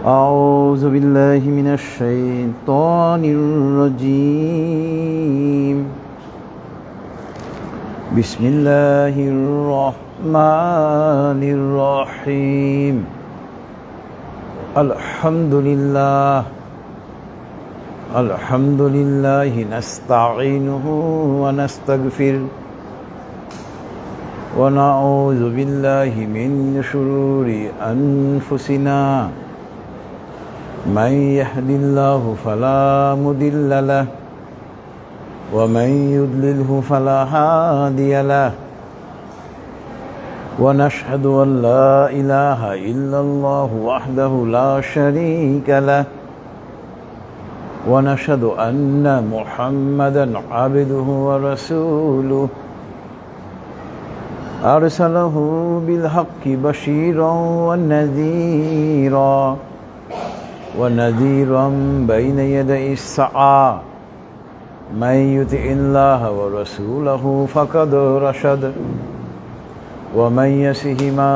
أعوذ بالله من الشيطان الرجيم. بسم الله الرحمن الرحيم. الحمد لله نستعينه ونستغفره ونعوذ بالله من شرور أنفسنا. من يهد الله فلا مضل له ومن يضلله فلا هادي له ونشهد أن لا إله إلا الله وحده لا شريك له ونشهد أن محمدا عبده ورسوله أرسله بالحق بشيرا ونذيرا بين يدي الساعة. من يطع الله ورسوله فقد رشد ومن يعصهما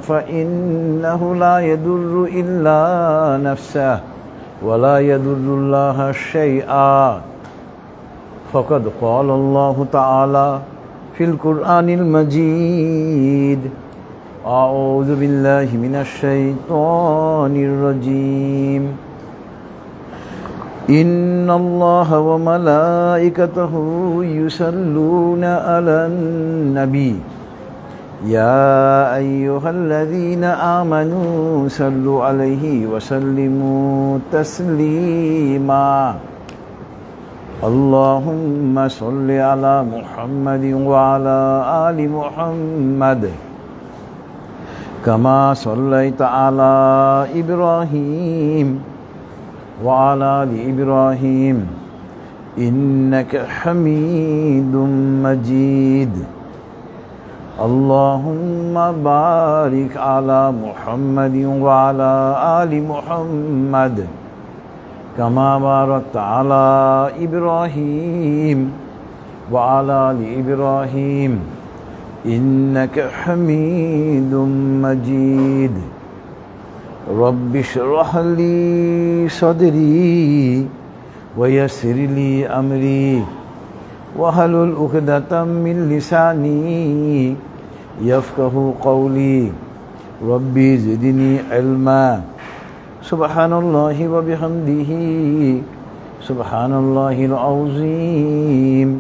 فإنه لا يضر إلا نفسه ولا يضر الله شيئا. فقد قال الله تعالى في القرآن المجيد: أعوذ بالله من الشيطان الرجيم. إن الله وملائكته يصلون على النبي يا أيها الذين آمنوا صلوا عليه وسلموا تسليما. اللهم صل على محمد وعلى آل محمد كما صليت على إبراهيم وعلى آل إبراهيم إنك حميد مجيد. اللهم بارك على محمد وعلى آل محمد كما باركت على إبراهيم وعلى آل إبراهيم إنك حميد مجيد. رب اشرح لي صدري ويسر لي أمري واحلل عقدة من لساني يفقه قولي. ربي زدني علما. سبحان الله وبحمده سبحان الله العظيم.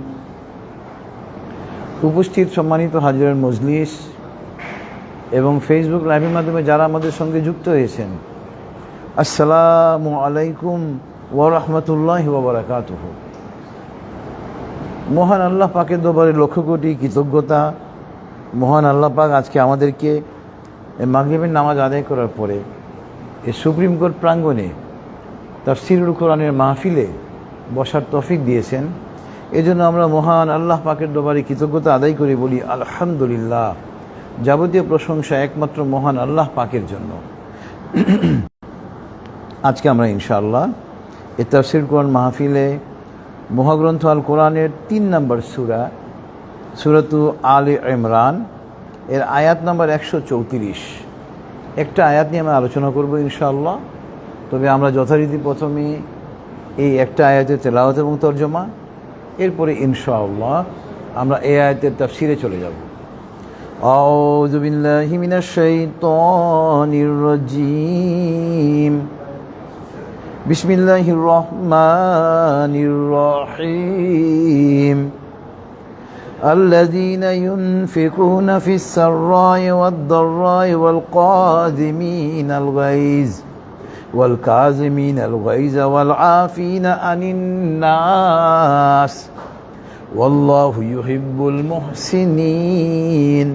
উপস্থিত সম্মানিত হাজিরার মজলিস এবং ফেসবুক লাইভের মাধ্যমে যারা আমাদের সঙ্গে যুক্ত হয়েছেন, আসসালামু আলাইকুম ওয়া রাহমাতুল্লাহি ওয়া বারাকাতুহু। মহান আল্লাহ পাকের দরবারে লক্ষ কোটি কৃতজ্ঞতা। মহান আল্লাহ পাক আজকে আমাদেরকে মাগরিবের নামাজ আদায় করার পরে এই সুপ্রিম কোর্ট প্রাঙ্গণে তাফসীরুল কোরআনের মাহফিলে বসার তৌফিক দিয়েছেন। এজন্য আমরা মহান আল্লাহ পাকের দরবারে কৃতজ্ঞতা আদায় করে বলি আলহামদুলিল্লাহ। যাবতীয় প্রশংসা একমাত্র মহান আল্লাহ পাকের জন্য। আজকে আমরা ইনশাআল্লাহ এই তাফসীর কোরআন মাহফিলে মহাগ্রন্থ আল কোরআনের 3 নম্বর সূরা, সূরাতু আলে ইমরান এর আয়াত নম্বর 134, একটা আয়াত নিয়ে আমরা আলোচনা করব ইনশাআল্লাহ। তবে আমরা যথারীতি প্রথমে এই একটা আয়াতের তেলাওয়াত এবং তরজমা, এরপরে ইনশাআল্লাহ আমরা এই আয়াতের তাফসীরে চলে যাব। আউযু বিল্লাহি মিনাশ শাইতানির রাজীম। বিসমিল্লাহির রহমানির রহিম। الذين ينفقون في السراء والضراء والقاظمين الغيظ والكاظمين الغيظ والعافين عن الناس والله يحب المحسنين.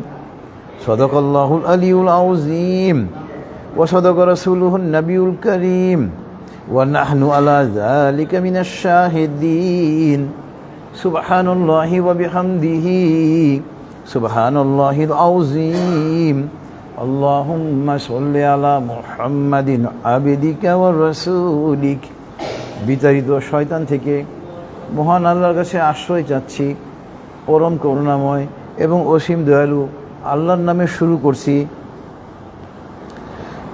صدق الله العلي العظيم وصدق رسوله النبي الكريم ونحن على ذلك من الشاهدين. سبحان الله وبحمده سبحان الله العظيم. اللهم صل على محمد عبدك ورسولك. বিতাড়িত শয়তান থেকে মহান আল্লাহর কাছে আশ্রয় চাচ্ছি। পরম করুণাময় এবং অসীম দয়ালু আল্লাহর নামে শুরু করছি।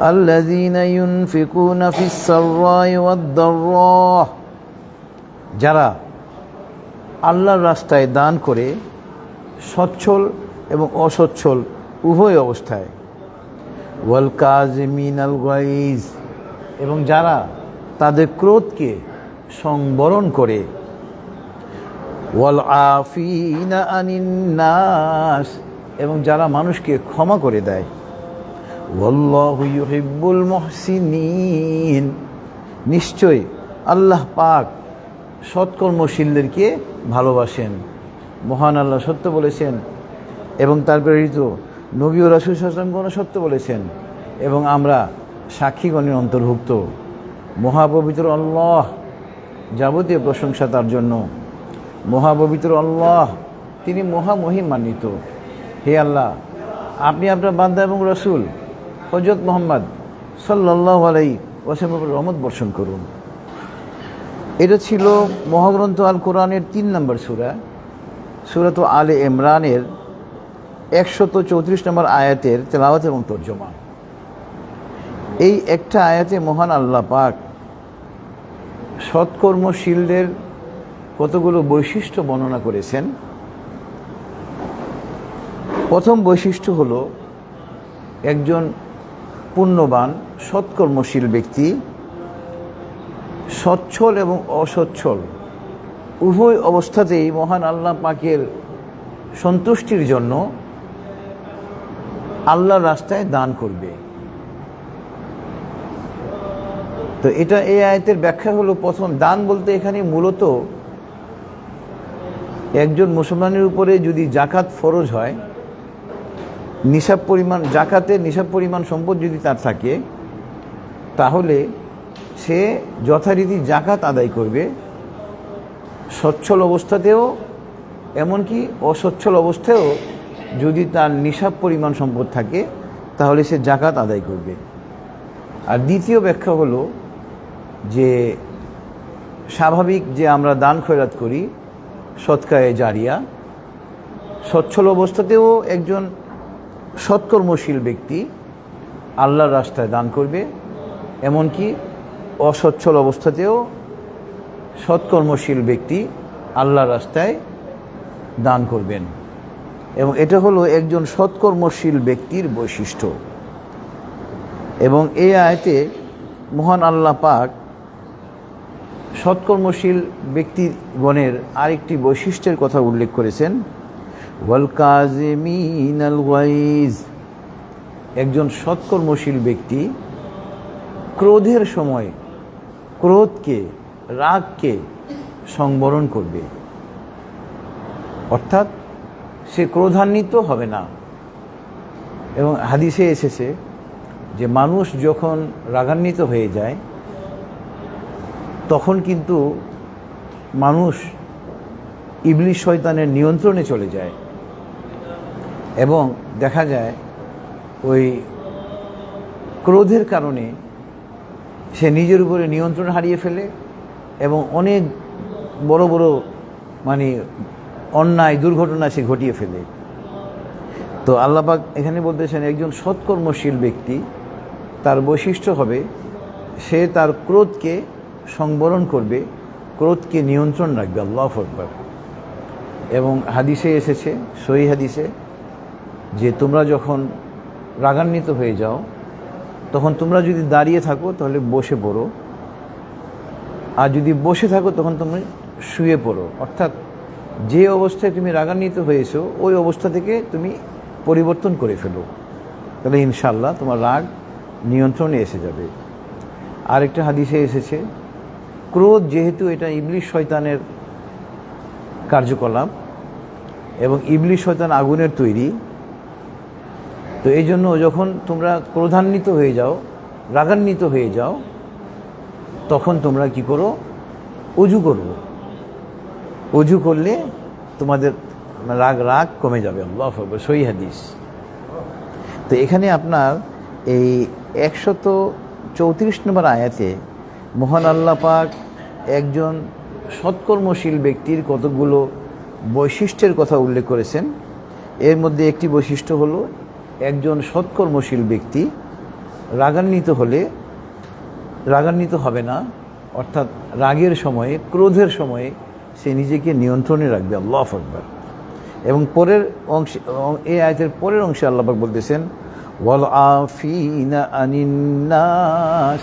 আল্লাযীনা ইউনফিকুনা ফিস সাররাই ওয়াদ দাররাহ, যারা আল্লাহর রাস্তায় দান করে সচ্ছল এবং অসচ্ছল উভয় অবস্থায়। ওয়াল কাযিমিনাল গাইজ, এবং যারা তাদের ক্রোধকে সংবরণ করে। ওয়াল আফিনা আনিন নাস, এবং যারা মানুষকে ক্ষমা করে দেয়। ওয়াল্লাহু ইউহিব্বুল মুহসিনিন, নিশ্চয় আল্লাহ পাক সৎকর্মশীলদেরকে ভালোবাসেন। মহান আল্লাহ সত্য বলেছেন এবং তার প্রেরিত নবী ও রাসূল সাল্লাল্লাহু আলাইহি ওয়াসাল্লাম সত্য বলেছেন, এবং আমরা সাক্ষীগণের অন্তর্ভুক্ত। মহাপবিত্র আল্লাহ, যাবতীয় প্রশংসা তার জন্য। মহাপবিত্র আল্লাহ, তিনি মহামহিমান্বিত। হে আল্লাহ, আপনি আপনার বান্দা এবং রাসূল হযরত মুহাম্মদ সাল্লাল্লাহু আলাইহি ওয়াসাল্লামের রহমত বর্ষণ করুন। এটা ছিল মহাগ্রন্থ আল কোরআনের 3 নম্বর সূরা, সূরাত আলে ইমরানের 134 নম্বর আয়াতের তেলাওয়াত এবং তর্জমা। এই একটা আয়াতে মহান আল্লাহ পাক সৎকর্মশীলদের কতগুলো বৈশিষ্ট্য বর্ণনা করেছেন। প্রথম বৈশিষ্ট্য হলো, একজন পুণ্যবান সৎকর্মশীল ব্যক্তি সচ্ছল এবং অসচ্ছল উভয় অবস্থাতেই মহান আল্লাহ পাকের সন্তুষ্টির জন্য আল্লাহর রাস্তায় দান করবে। তো এটা এই আয়াতের ব্যাখ্যা হলো, প্রথম দান বলতে এখানে মূলত একজন মুসলমানের উপরে যদি জাকাত ফরজ হয়, নিসাব পরিমাণ জাকাতের নিসাব পরিমাণ সম্পদ যদি তার থাকে, তাহলে সে যথারীতি জাকাত আদায় করবে, সচ্ছল অবস্থাতেও এমনকি অসচ্ছল অবস্থায়ও যদি তার নিসাব পরিমাণ সম্পদ থাকে তাহলে সে জাকাত আদায় করবে। আর দ্বিতীয় ব্যাখ্যা হলো যে স্বাভাবিক যে আমরা দান খয়রাত করি সৎকায়ে জারিয়া, সচ্ছল অবস্থাতেও একজন সৎকর্মশীল ব্যক্তি আল্লাহর রাস্তায় দান করবে, এমনকি অসচ্ছল অবস্থাতেও সৎকর্মশীল ব্যক্তি আল্লাহর রাস্তায় দান করবেন। এবং এটা হলো একজন সৎকর্মশীল ব্যক্তির বৈশিষ্ট্য। এবং এই আয়াতে মহান আল্লাহ পাক সৎকর্মশীল ব্যক্তিগণের আরেকটি বৈশিষ্ট্যের কথা উল্লেখ করেছেন, ওয়াল কাযিমিনাল গাইজ, একজন সৎকর্মশীল ব্যক্তি ক্রোধের সময় ক্রোধকে, রাগকে সংবরণ করবে, অর্থাৎ সে ক্রোধান্বিত হবে না। এবং হাদিসে এসেছে যে মানুষ যখন রাগান্বিত হয়ে যায় তখন কিন্তু মানুষ ইবলিস শয়তানের নিয়ন্ত্রণে চলে যায়, এবং দেখা যায় ওই ক্রোধের কারণে সে নিজের উপরে নিয়ন্ত্রণ হারিয়ে ফেলে এবং অনেক বড় বড় অন্যায় দুর্ঘটনা সে ঘটিয়ে ফেলে। তো আল্লাহ পাক এখানে বলতেছেন একজন সৎকর্মশীল ব্যক্তি তার বৈশিষ্ট্য হবে সে তার ক্রোধকে সংবরণ করবে, ক্রোধকে নিয়ন্ত্রণ রাখবে। আল্লাহু আকবার। এবং হাদিসে এসেছে, সহিহ হাদিসে, যে তোমরা যখন রাগান্বিত হয়ে যাও তখন তোমরা যদি দাঁড়িয়ে থাকো তাহলে বসে পড়ো, আর যদি বসে থাকো তখন তুমি শুয়ে পড়ো। অর্থাৎ যে অবস্থায় তুমি রাগান্বিত হয়েছো ওই অবস্থা থেকে তুমি পরিবর্তন করে ফেলো, তাহলে ইনশাআল্লাহ তোমার রাগ নিয়ন্ত্রণে এসে যাবে। আরেকটা হাদিসে এসেছে, ক্রোধ যেহেতু এটা ইবলিস শয়তানের কার্যকলাপ এবং ইবলিস শয়তান আগুনের তৈরি, তো এই জন্য যখন তোমরা ক্রোধান্বিত হয়ে যাও, রাগান্বিত হয়ে যাও, তখন তোমরা কি করো? অজু করো। অজু করলে তোমাদের রাগ কমে যাবে। আল্লাহু আকবার। সহিহ হাদিস। তো এখানে আপনার এই 134 নম্বর আয়াতে মহান আল্লাহ পাক একজন সৎকর্মশীল ব্যক্তির কতগুলো বৈশিষ্ট্যের কথা উল্লেখ করেছেন। এর মধ্যে একটি বৈশিষ্ট্য হলো একজন সৎকর্মশীল ব্যক্তি রাগান্বিত হবে না, অর্থাৎ রাগের সময়ে, ক্রোধের সময়ে সে নিজেকে নিয়ন্ত্রণে রাখবে। আল্লাহু আকবার। এবং পরের অংশে, এই আয়াতের পরের অংশে আল্লাহ পাক বলতেছেন ওয়াল আফিনা আনিন নাস,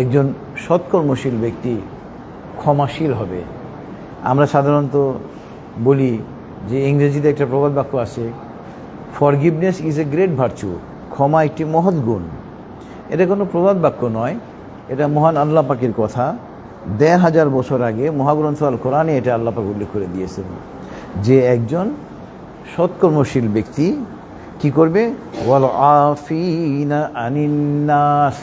একজন সৎকর্মশীল ব্যক্তি ক্ষমাশীল হবে। আমরা সাধারণত বলি যে ইংরেজিতে একটা প্রবাদ বাক্য আছে, forgiveness is a great virtue, ক্ষমা একটি মহৎ গুণ। এটা কোনো প্রবাদ বাক্য নয়, এটা মহান আল্লাহ পাকের কথা। ১,৫০০ বছর আগে মহাগ্রন্থ আল কোরআনে এটা আল্লাহ পাক উল্লেখ করে দিয়েছেন যে একজন সৎকর্মশীল ব্যক্তি কি করবে, ওয়াল আফিনা আনিন নাস,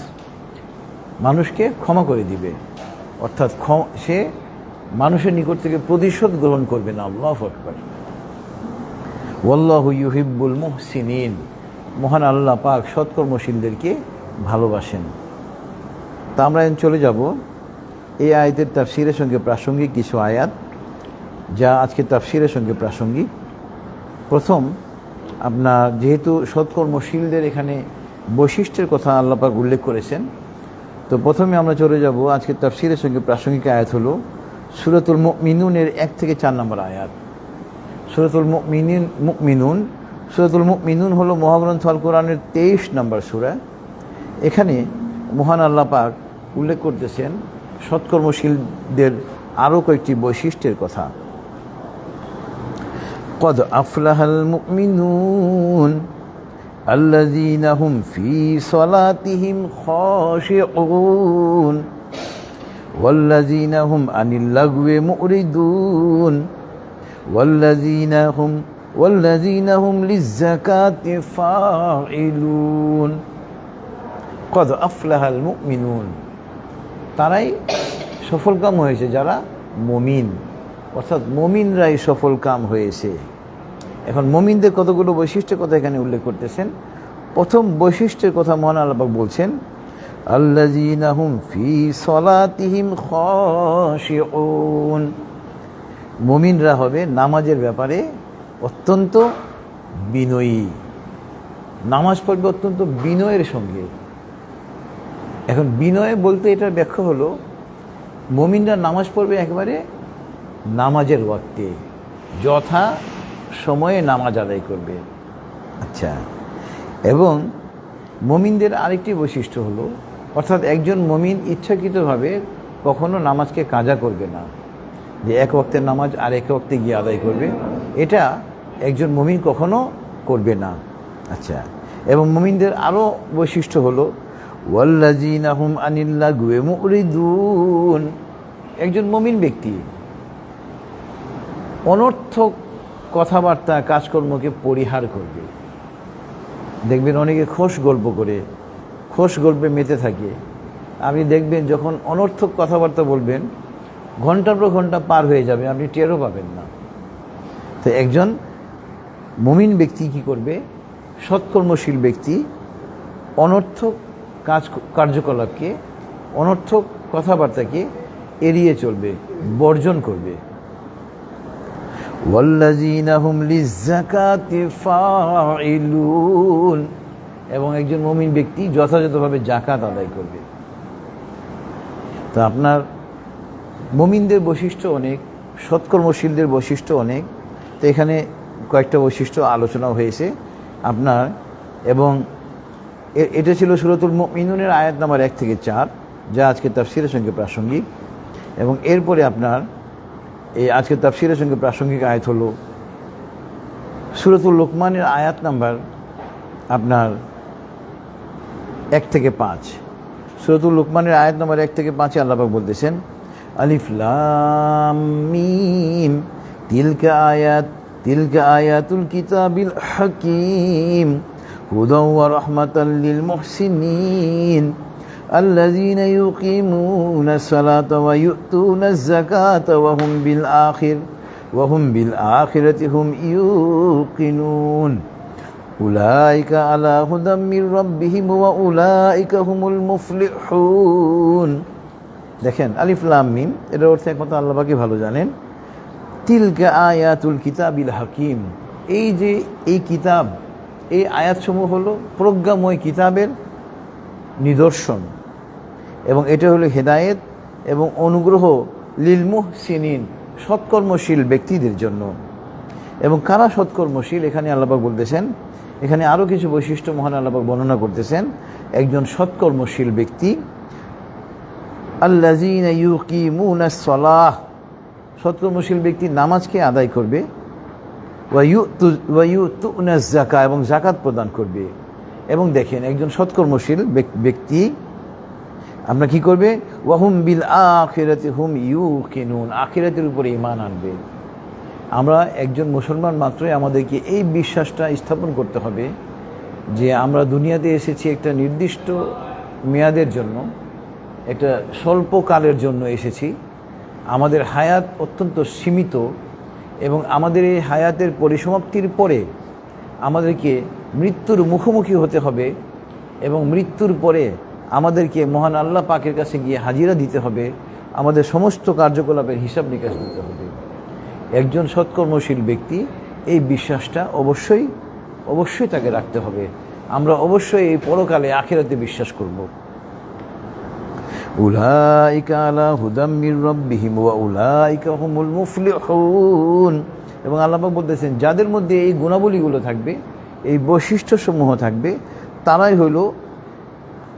মানুষকে ক্ষমা করে দিবে, অর্থাৎ সে মানুষের নিকট থেকে প্রতিশোধ গ্রহণ করবে না। আল্লাহু আকবার। ওয়াল্লাহু ইউহিব্বুল মুহসিনিন, মহান আল্লাহ পাক সৎকর্মশীলদেরকে ভালোবাসেন। তা আমরা চলে যাব এই আয়াতের তাফসীরের সঙ্গে প্রাসঙ্গিক কিছু আয়াত, যা আজকে তাফসীরের সঙ্গে প্রাসঙ্গিক। প্রথম, আপনার যেহেতু সৎকর্মশীলদের এখানে বৈশিষ্ট্যের কথা আল্লাহ পাক উল্লেখ করেছেন, তো প্রথমে আমরা চলে যাব আজকে তাফসীরের সঙ্গে প্রাসঙ্গিক আয়াত হলো সূরাতুল মুমিনুনের 1 থেকে 4 নম্বর আয়াত। সূরাতুল মুমিনুন হলো মহাগ্রন্থ আল কোরআনের 23 নম্বর সূরা। এখানে মহান আল্লাহ পাক উল্লেখ করতেছেন সৎকর্মশীলদের আরও কয়েকটি বৈশিষ্ট্যের কথা। কদ আফলাহাল মুমিনুন আল্লাযীনা হুম ফী সালাতিহিম খাশিউন ওয়াল্লাযীনা হুম আনিল লাগওয়ি মুরিদুন ওয়াল্লাযীনা হুম লিয-যাকাতি ফাঈলুন। কদ আফলাহাল মুমিনুন, তারাই সফলকাম হয়েছে যারা মুমিন, অর্থাৎ মুমিনরাই সফলকাম হয়েছে। এখন মুমিনদের কতগুলো বৈশিষ্ট্যের কথা এখানে উল্লেখ করতেছেন। প্রথম বৈশিষ্ট্যের কথা মহান আল্লাহ পাক বলছেন আল্লাযীনা হুম ফী সালাতিহিম খাশিউন, মুমিনরা হবে নামাজের ব্যাপারে অত্যন্ত বিনয়ী, নামাজ পড়বে অত্যন্ত বিনয়ের সঙ্গে। এখন বিনয় বলতে এটার ব্যাখ্যা হলো মুমিনরা নামাজ পড়বে একেবারে নামাজের ওয়াক্তে, যথা সময়ে নামাজ আদায় করবে। আচ্ছা, এবং মুমিনদের আরেকটি বৈশিষ্ট্য হলো, অর্থাৎ একজন মুমিন ইচ্ছাকৃতভাবে কখনো নামাজকে কাজা করবে না, যে এক ওয়াক্তের নামাজ আর এক ওয়াক্তে গিয়ে আদায় করবে, এটা একজন মুমিন কখনো করবে না। আচ্ছা, এবং মুমিনদের আরও বৈশিষ্ট্য হলো ওয়াল্লাযীনা হুম আনিল লাগওয়ি মুরিদুন, একজন মুমিন ব্যক্তি অনর্থক কথাবার্তা কাজকর্মকে পরিহার করবে। দেখবেন অনেকে খোশ গল্পে মেতে থাকে। আপনি দেখবেন যখন অনর্থক কথাবার্তা বলবেন, ঘন্টার পর ঘন্টা পার হয়ে যাবে, আপনি টেরও পাবেন না। তো একজন মুমিন ব্যক্তি কি করবে, সৎকর্মশীল ব্যক্তি অনর্থক কার্যকলাপকে, অনর্থক কথাবার্তাকে এড়িয়ে চলবে, বর্জন করবে। ওয়াল্লাযীনা হুম লিয-যাকাতি ফাঈলুন, এবং একজন মুমিন ব্যক্তি যথাযথভাবে যাকাত আদায় করবে। তো আপনার মুমিনদের বৈশিষ্ট্য অনেক, সৎকর্মশীলদের বৈশিষ্ট্য অনেক। তো এখানে কয়েকটা বৈশিষ্ট্য আলোচনা হয়েছে আপনার, এবং এটা ছিল সূরাতুল মুমিনুনের আয়াত নাম্বার 1 থেকে 4, যা আজকে তাফসীরের সঙ্গে প্রাসঙ্গিক। এবং এরপরে আপনার এই আজকে তাফসীরের সঙ্গে প্রাসঙ্গিক আয়াত হলো সূরাতুল লুকমানের আয়াত নাম্বার আপনার 1 থেকে 5। সূরাতুল লুকমানের আয়াত নাম্বার 1 থেকে 5-এ আল্লাহ পাক বলতেছেন আলিফ লাম মিম তিলকা আয়াতুল কিতাবিল হাকীম হুদাও ওয়া রাহমাতাল লিল মুহসিনিন الذين يقيمون الصلاة ويؤتون الزكاة وهم بالآخرة هم يوقنون أولئك على هدى من ربهم وأولئك هم المفلحون। দেখেন আলিফ লাম মিম, এটার অর্থ একমাত্র আল্লাহ পাকই ভালো জানেন। তিলকা আয়াতুল কিতাবিল হাকিম, এই যে এই কিতাব, এই আয়াতসমূহ হলো প্রজ্ঞাময় কিতাবের নিদর্শন, এবং এটা হলো হেদায়েত এবং অনুগ্রহ লিল মুহসিনিন, সৎকর্মশীল ব্যক্তিদের জন্য। এবং কারা সৎকর্মশীল, এখানে আল্লাহ পাক বলতেছেন, এখানে আরও কিছু বৈশিষ্ট্য মহান আল্লাহ পাক বর্ণনা করতেছেন। একজন সৎকর্মশীল ব্যক্তি, আল্লাযীনা ইউকিমুনাস সালাহ, সৎকর্মশীল ব্যক্তি নামাজকে আদায় করবে, ওয়া ইউতুনাজ যাকাত, এবং যাকাত প্রদান করবে। এবং দেখেন, একজন সৎকর্মশীল ব্যক্তি আমরা কি করবে, ওয়াহুম বিল আখিরাতি হুম ইউকিনুন, আখিরাতের উপরে ঈমান আনবে। আমরা একজন মুসলমান মাত্রই আমাদেরকে এই বিশ্বাসটা স্থাপন করতে হবে যে আমরা দুনিয়াতে এসেছি একটা নির্দিষ্ট মেয়াদের জন্য, একটা স্বল্পকালের জন্য এসেছি। আমাদের হায়াত অত্যন্ত সীমিত, এবং আমাদের এই হায়াতের পরিসমাপ্তির পরে আমাদেরকে মৃত্যুর মুখোমুখি হতে হবে, এবং মৃত্যুর পরে আমাদেরকে মহান আল্লাহ পাকের কাছে গিয়ে হাজিরা দিতে হবে, আমাদের সমস্ত কার্যকলাপের হিসাব নিকাশ দিতে হবে। একজন সৎকর্মশীল ব্যক্তি এই বিশ্বাসটা অবশ্যই তাকে রাখতে হবে। আমরা অবশ্যই এই পরকালে আখিরাতে বিশ্বাস করব। উলাইকা আলা হুদাম মির রাব্বিহিম ওয়া উলাইকা হুমুল মুফলিহুন। এবং আল্লাহ পাক বলতেছেন, যাদের মধ্যে এই গুণাবলীগুলো থাকবে, এই বৈশিষ্ট্যসমূহ থাকবে, তারাই হলো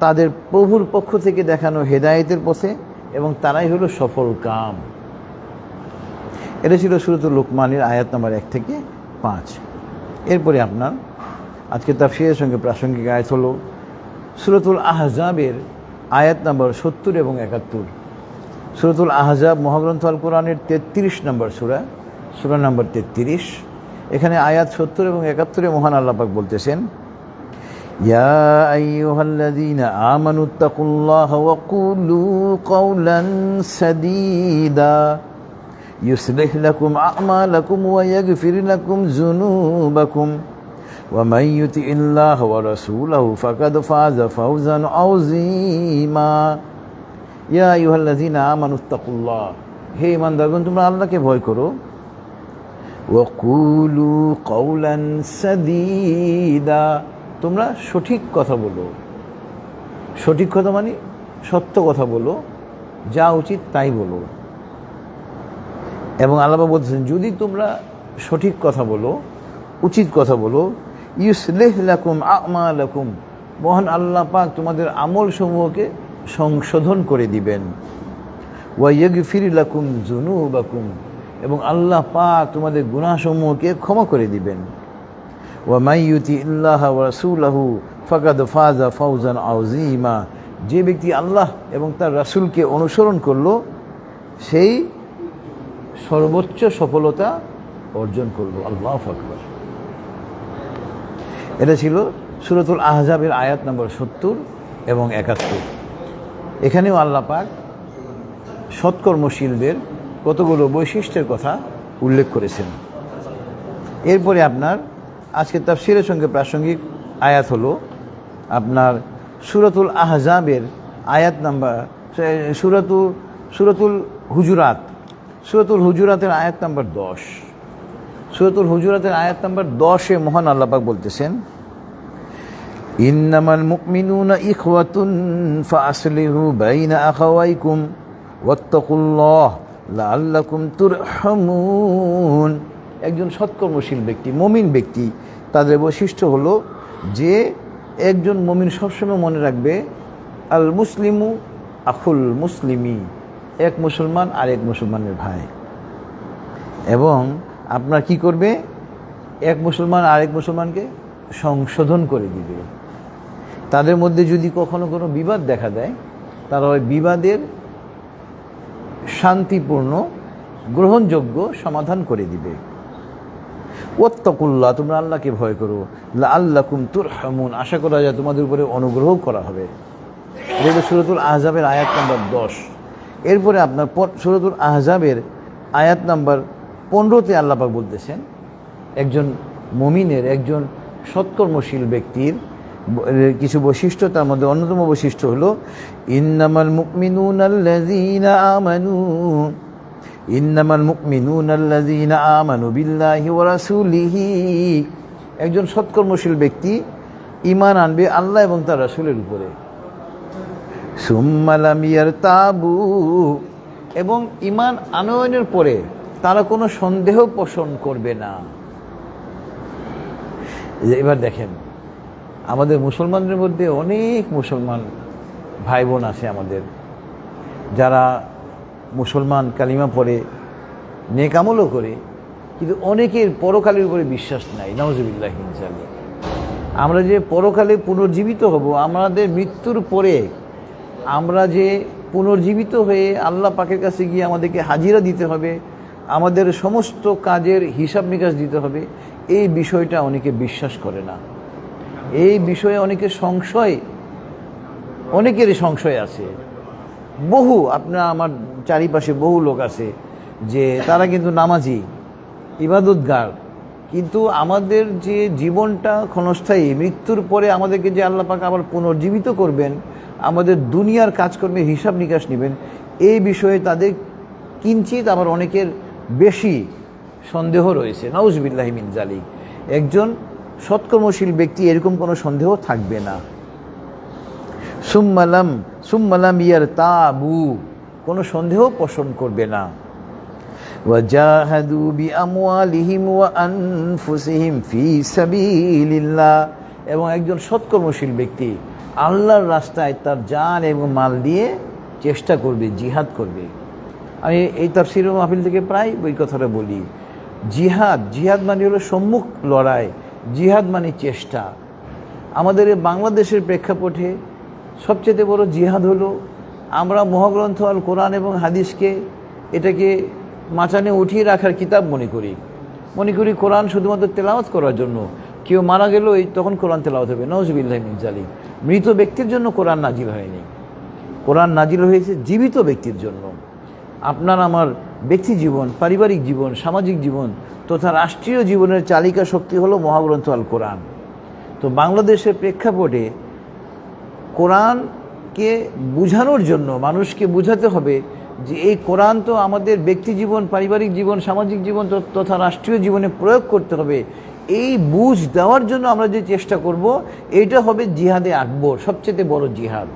তাদের প্রভুর পক্ষ থেকে দেখানো হেদায়েতের পথে, এবং তারাই হলো সফল কাম। এটা ছিল সূরাতুল লুকমানের আয়াত নম্বর 1 থেকে 5। এরপরে আপনার আজকে তাফসীরের সঙ্গে প্রাসঙ্গিক আয়াত হলো সূরাতুল আহজাবের আয়াত নম্বর 70 এবং 71। সূরাতুল আহজাব মহাগ্রন্থ আল কোরআনের 33 নম্বর সূরা নম্বর 33। এখানে আয়াত 70 এবং 71-এ মহান আল্লাহ পাক বলতেছেন, ইয়া আইয়ুহাল্লাযীনা আমানুত্তাকুল্লাহা ওয়া কুলু কাওলান সাদীদা يصلح لكم أعمالكم ويغفر لكم ذنوبكم ومن يطع الله ورسوله فقد فاز فوزا عظيما يا أيها الذين آمنوا اتقوا الله, হে ইমানদারগণ তোমরা আল্লাহকে ভয় করো, وقولوا قولا سديدا, তোমরা সঠিক কথা বলো। সঠিক কথা মানে সত্য কথা বলো, যা উচিত তাই বলো। এবং আল্লাহ বলতেছেন, যদি তোমরা সঠিক কথা বলো, উচিত কথা বলো, ইউসলিহ লাকুম আমালাকুম, মহান আল্লাহ পাক তোমাদের আমল সমূহকে সংশোধন করে দিবেন। ওয়া ইয়াগফির লাকুম যুনুবাকুম, এবং আল্লাহ পাক তোমাদের গুনাহসমূহকে ক্ষমা করে দিবেন। ওয়া মান ইউতিল্লাহা ওয়া রাসূলাহু ফাকাদ ফাজা ফাওজান আযীমা, যে ব্যক্তি আল্লাহ এবং তার রাসূলকে অনুসরণ করলো সেই সর্বোচ্চ সফলতা অর্জন করলো। আল্লাহু আকবার। এটা ছিল সূরাতুল আহজাবের আয়াত নম্বর 70 এবং 71। এখানেও আল্লাহ পাক সৎকর্মশীলদের কতগুলো বৈশিষ্ট্যের কথা উল্লেখ করেছেন। এরপরে আপনার আজকে তাফসীরের সঙ্গে প্রাসঙ্গিক আয়াত হলো আপনার সূরাতুল আহজাবের আয়াত নাম্বার সূরাতুল হুজুরাতের আয়াত নাম্বার 10। সূরাতুল হুজুরাতের আয়াত নাম্বার 10-এ মহান আল্লাহ পাক বলতেছেন, ইন্নামাল মুমিনুনা ইখওয়াতুন ফাআসলিহু বাইনা আখাওয়াইকুম ওয়াত্তাকুল্লাহ লাআল্লাকুম তুরহামুন। একজন সৎকর্মশীল ব্যক্তি, মুমিন ব্যক্তি, তাদের বৈশিষ্ট্য হলো যে একজন মুমিন সবসময় মনে রাখবে, আল মুসলিমু আখুল মুসলিমি, এক মুসলমান আরেক মুসলমানের ভাই। এবং আপনার কি করবে, এক মুসলমান আরেক মুসলমানকে সংশোধন করে দিবে। তাদের মধ্যে যদি কখনো কোনো বিবাদ দেখা দেয়, তারা ওই বিবাদের শান্তিপূর্ণ গ্রহণযোগ্য সমাধান করে দিবে। ওয়াত্তাকুল্লাহ, তোমরা আল্লাহকে ভয় করো, লাআল্লাকুম তুরহামুন, আশা করা যায় তোমাদের উপরে অনুগ্রহ করা হবে। এটা সূরাতুল আহজাবের আয়াত নাম্বার 10। এরপরে আপনার সূরাতুল আহজাবের আয়াত নাম্বার 15-তে আল্লাহ পাক বলতেছেন, একজন মুমিনের, একজন সৎকর্মশীল ব্যক্তির কিছু বৈশিষ্ট্য, তার মধ্যে অন্যতম বৈশিষ্ট্য হলো ইন্নামাল মুমিনুনা আমানু বিল্লাহি ওয়া রাসূলিহি। একজন সৎকর্মশীল ব্যক্তি ঈমান আনবে আল্লাহ এবং তার রাসূলের উপরে। সুম্মা লাম ইয়ারতাবু, এবং ঈমান আনয়নের পরে তারা কোনো সন্দেহ পোষণ করবে না। এবার দেখেন, আমাদের মুসলমানদের মধ্যে অনেক মুসলমান ভাই বোন আছে আমাদের, যারা মুসলমান, কালিমা পড়ে, নেক আমলও করে, কিন্তু অনেকের পরকালের উপরে বিশ্বাস নাই। নাউজুবিল্লাহি মিন যালিক। আমরা যে পরকালে পুনর্জীবিত হব, আমাদের মৃত্যুর পরে আমরা যে পুনর্জীবিত হয়ে আল্লাহ পাকের কাছে গিয়ে আমাদেরকে হাজিরা দিতে হবে, আমাদের সমস্ত কাজের হিসাব নিকাশ দিতে হবে, এই বিষয়টা অনেকে বিশ্বাস করে না। এই বিষয়ে অনেকেরই সংশয় আছে। আপনার আমার চারিপাশে বহু লোক আছে যে তারা কিন্তু নামাজি, ইবাদতগার, কিন্তু আমাদের যে জীবনটা ক্ষণস্থায়ী, মৃত্যুর পরে আমাদেরকে যে আল্লাহ পাক আবার পুনর্জীবিত করবেন, আমাদের দুনিয়ার কাজকর্মের হিসাব নিকাশ নেবেন, এই বিষয়ে তাদের কিঞ্চিত আবার অনেকের বেশি সন্দেহ রয়েছে। নাউজুবিল্লাহি মিন যালিক। একজন সৎকর্মশীল ব্যক্তি এরকম কোনো সন্দেহ থাকবে না। সুম্মা লাম ইয়ারতাবু, কোনো সন্দেহ পোষণ করবে না। ওয়াজাহাদু বিআমওয়ালিহিম ওয়া আনফুসিহিম ফি সাবিলিল্লাহ, এবং একজন সৎকর্মশীল ব্যক্তি আল্লাহর রাস্তায় তার জান এবং মাল দিয়ে চেষ্টা করবে, জিহাদ করবে। আমি এই তাফসীরের মাহফিল থেকে প্রায় ওই কথাটা বলি। জিহাদ মানে হলো সম্মুখ লড়াই, জিহাদ মানে চেষ্টা। আমাদের বাংলাদেশের প্রেক্ষাপটে সবচেয়ে বড় জিহাদ হলো, আমরা মহাগ্রন্থ আল কোরআন এবং হাদিসকে এটাকে মাচানে উঠিয়ে রাখার কিতাব মনে করি কোরআন শুধুমাত্র তেলাওয়াত করার জন্য। কেউ মারা গেল তখন কোরআন তেলাওয়াত হবে, নাউজুবিল্লাহি মিন যালিক। মৃত ব্যক্তির জন্য কোরআন নাজিল হয়নি, কোরআন নাজিল হয়েছে জীবিত ব্যক্তির জন্য। আপনার আমার ব্যক্তি জীবন, পারিবারিক জীবন, সামাজিক জীবন তথা রাষ্ট্রীয় জীবনের চালিকা শক্তি হলো মহাগ্রন্থ আল কোরআন। তো বাংলাদেশের প্রেক্ষাপটে কোরআনকে বুঝানোর জন্য মানুষকে বুঝাতে হবে যে এই কোরআন তো আমাদের ব্যক্তি জীবন, পারিবারিক জীবন, সামাজিক জীবন তথা রাষ্ট্রীয় জীবনে প্রয়োগ করতে হবে। এই বুঝ দেওয়ার জন্য আমরা যে চেষ্টা করব, এইটা হবে জিহাদে আকবর, সবচেয়ে বড় জিহাদ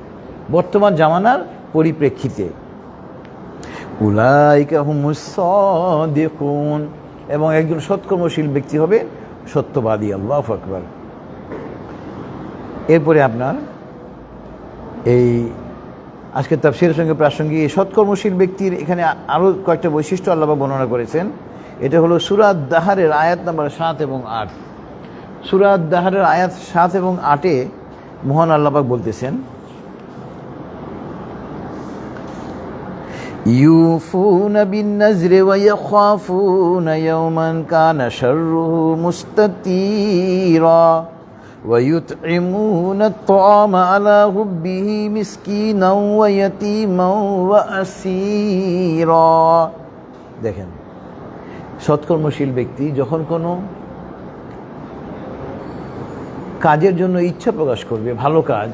বর্তমান জামানার পরিপ্রেক্ষিতে। উলাইকা হুমুস সাদিকুন, এবং একজন সৎকর্মশীল ব্যক্তি হবে সত্যবাদী। আল্লাহু আকবার। এরপরে আপনার এই আজকের তাফসীরের সঙ্গে প্রাসঙ্গিক এই সৎকর্মশীল ব্যক্তির এখানে আরও কয়েকটা বৈশিষ্ট্য আল্লাহ বর্ণনা করেছেন। এটা হলো সূরা আদ-দাহরের আয়াত নম্বর 7 এবং 8। সূরা আদ-দাহরের আয়াত 7 এবং 8-এ মহান আল্লাহ পাক বলতেছেন, ইউফুনা বিন-নাজরি ওয়া ইয়াখাফুনা ইয়াওমান কানা শাররুহু মুস্তাতীরা ওয়া ইউতঈমুনা আত-তাআমা আলা হুব্বিহি মিসকিনাও ওয়া ইয়াতীমান ওয়া আসীরা। দেখেন, সৎকর্মশীল ব্যক্তি যখন কোনো কাজের জন্য ইচ্ছা প্রকাশ করবে, ভালো কাজ,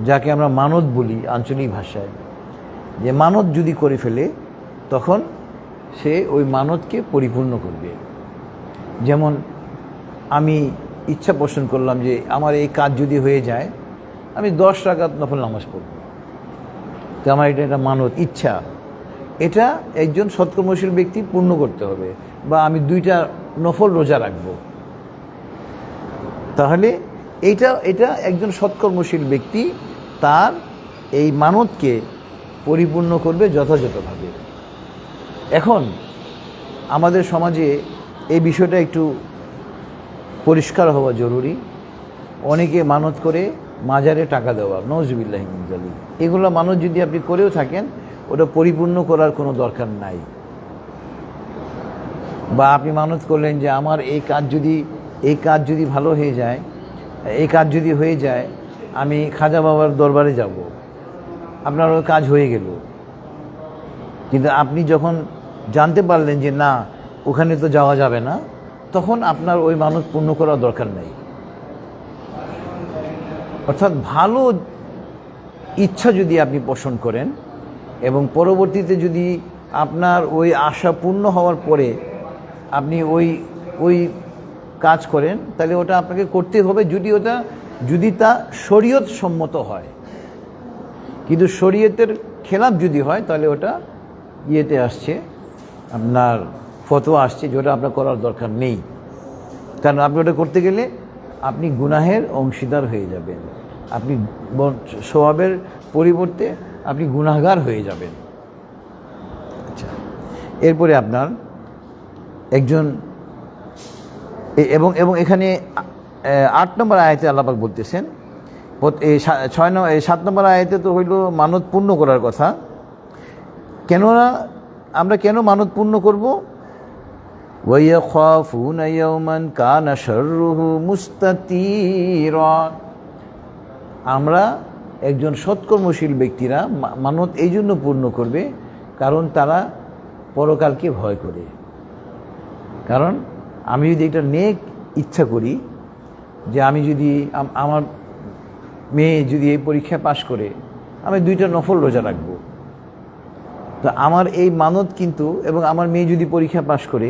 যাকে আমরা মানত বলি আঞ্চলিক ভাষায়, যে মানত যদি করে ফেলে তখন সে ওই মানতকে পরিপূর্ণ করবে। যেমন আমি ইচ্ছা পোষণ করলাম যে আমার এই কাজ যদি হয়ে যায় আমি 10 রাকাত নফল নামাজ পড়ব, তো আমার এটা মানত, ইচ্ছা, এটা একজন সৎকর্মশীল ব্যক্তি পূর্ণ করতে হবে। বা আমি 2টা নফল রোজা রাখব, তাহলে এটা একজন সৎকর্মশীল ব্যক্তি তার এই মানতকে পরিপূর্ণ করবে যথাযথভাবে। এখন আমাদের সমাজে এই বিষয়টা একটু পরিষ্কার হওয়া জরুরি। অনেকে মানত করে মাজারে টাকা দেওয়া, নাউজুবিল্লাহি মিন যালিক। এগুলো মানত যদি আপনি করেও থাকেন, ওটা পরিপূর্ণ করার কোনো দরকার নাই। বা আপনি মানত করলেন যে আমার এই কাজ যদি ভালো হয়ে যায়, এই কাজ যদি হয়ে যায় আমি খাজা বাবার দরবারে যাব, আপনার ওই কাজ হয়ে গেল। কিন্তু আপনি যখন জানতে পারলেন যে না, ওখানে তো যাওয়া যাবে না, তখন আপনার ওই মানত পূর্ণ করার দরকার নেই। অর্থাৎ ভালো ইচ্ছা যদি আপনি পোষণ করেন এবং পরবর্তীতে যদি আপনার ওই আশা পূর্ণ হওয়ার পরে আপনি ওই কাজ করেন, তাহলে ওটা আপনাকে করতে হবে যদি তা শরীয়ত সম্মত হয়। কিন্তু শরীয়তের খেলাফ যদি হয় তাহলে ওটা ইয়েতে আসছে, আপনার ফতোয়া আসছে যেটা আপনার করার দরকার নেই। কারণ আপনি ওটা করতে গেলে আপনি গুনাহের অংশীদার হয়ে যাবেন, আপনি সওয়াবের পরিবর্তে আপনি গুনাহগার হয়ে যাবেন। আচ্ছা, এরপরে আপনার একজন এবং এখানে 8 নম্বর আয়াতে আল্লাহ পাক বলতেছেন, এই 7 নম্বর আয়াতে তো হইল মানত পূর্ণ করার কথা। কেননা আমরা কেন মানত পূর্ণ করব? ওয়ায়াখাফুনা ইয়াওমান কানা শাররুহু মুস্তাতিরা। আমরা একজন সৎকর্মশীল ব্যক্তিরা মানত এই জন্য পূর্ণ করবে কারণ তারা পরকালকে ভয় করে। কারণ আমি যদি একটা নেক ইচ্ছা করি যে আমি যদি আমার মেয়ে যদি এই পরীক্ষা পাশ করে আমি 2টা নফল রোজা রাখবো, তো আমার এই মানত কিন্তু, এবং আমার মেয়ে যদি পরীক্ষা পাশ করে